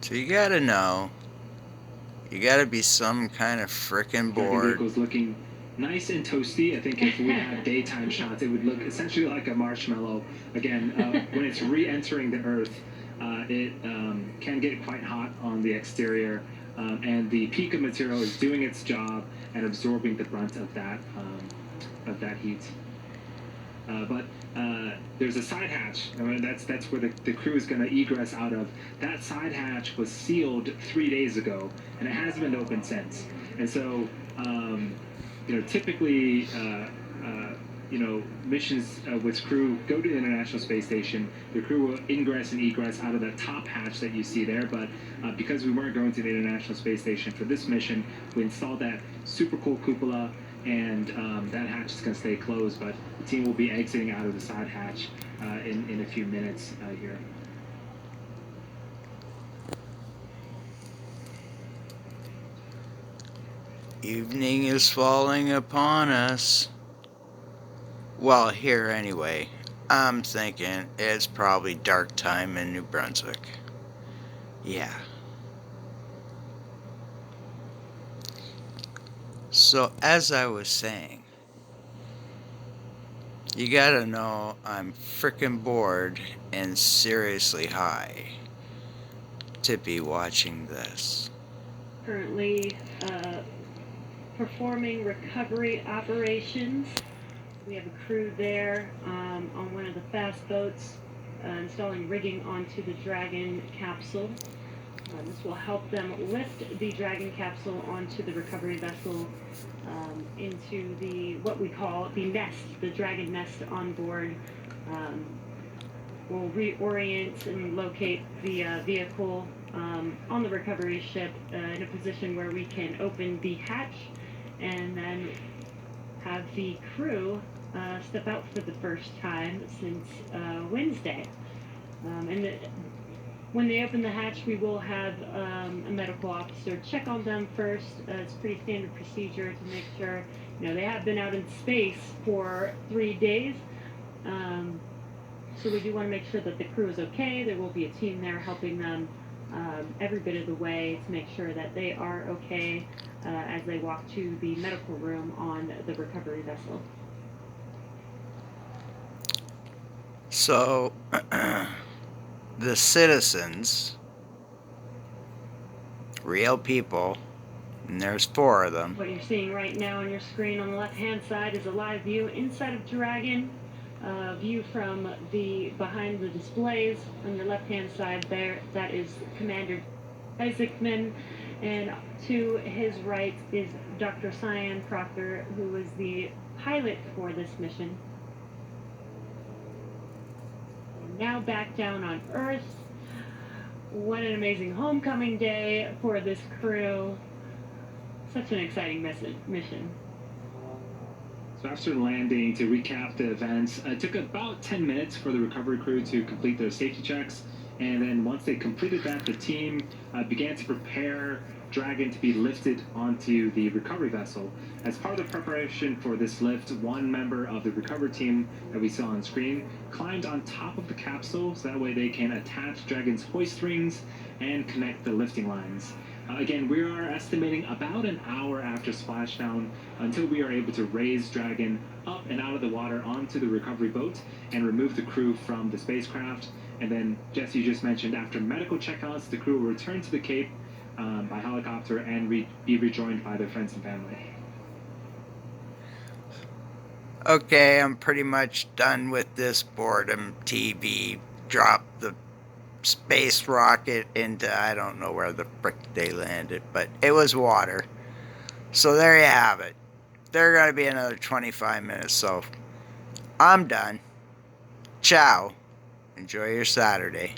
So you gotta know, you gotta be some kind of frickin' Dragon bored. vehicle's looking nice and toasty. I think if we had daytime shots, it would look essentially like a marshmallow. Again, when it's re-entering the Earth, it can get quite hot on the exterior, and the Pika material is doing its job and absorbing the brunt of that heat. But there's a side hatch. I mean, that's where the crew is going to egress out of. That side hatch was sealed 3 days ago, and it hasn't been opened since. And so, typically, missions with crew go to the International Space Station. The crew will ingress and egress out of that top hatch that you see there. But because we weren't going to the International Space Station for this mission, we installed that super cool cupola, and that hatch is going to stay closed. But the team will be exiting out of the side hatch in a few minutes here. Evening is falling upon us. Well, here anyway. I'm thinking it's probably dark time in New Brunswick. Yeah. So, as I was saying, you gotta know I'm frickin' bored and seriously high to be watching this. Currently performing recovery operations. We have a crew there on one of the fast boats installing rigging onto the Dragon capsule. This will help them lift the Dragon capsule onto the recovery vessel into what we call the nest, the Dragon nest on board. We'll reorient and locate the vehicle on the recovery ship in a position where we can open the hatch and then have the crew step out for the first time since Wednesday. When they open the hatch, we will have a medical officer check on them first. It's pretty standard procedure to make sure, they have been out in space for 3 days. So we do want to make sure that the crew is okay. There will be a team there helping them every bit of the way to make sure that they are okay as they walk to the medical room on the recovery vessel. So, the citizens, real people, and there's 4 of them. What you're seeing right now on your screen on the left-hand side is a live view inside of Dragon. View from behind the displays on your left-hand side there. That is Commander Isaacman, and to his right is Dr. Cyan Proctor, who is the pilot for this mission. Now back down on Earth. What an amazing homecoming day for this crew. Such an exciting mission. So after landing, to recap the events, it took about 10 minutes for the recovery crew to complete their safety checks. And then once they completed that, the team began to prepare Dragon to be lifted onto the recovery vessel. As part of the preparation for this lift, one member of the recovery team that we saw on screen climbed on top of the capsule, so that way they can attach Dragon's hoist rings and connect the lifting lines. Again, we are estimating about an hour after splashdown until we are able to raise Dragon up and out of the water onto the recovery boat and remove the crew from the spacecraft. And then, Jesse, you just mentioned, after medical checkouts, the crew will return to the Cape by helicopter and be rejoined by their friends and family. Okay, I'm pretty much done with this boredom TV. Drop the space rocket into, I don't know where the frick they landed, but it was water. So there you have it. There's going to be another 25 minutes, so I'm done. Ciao. Enjoy your Saturday.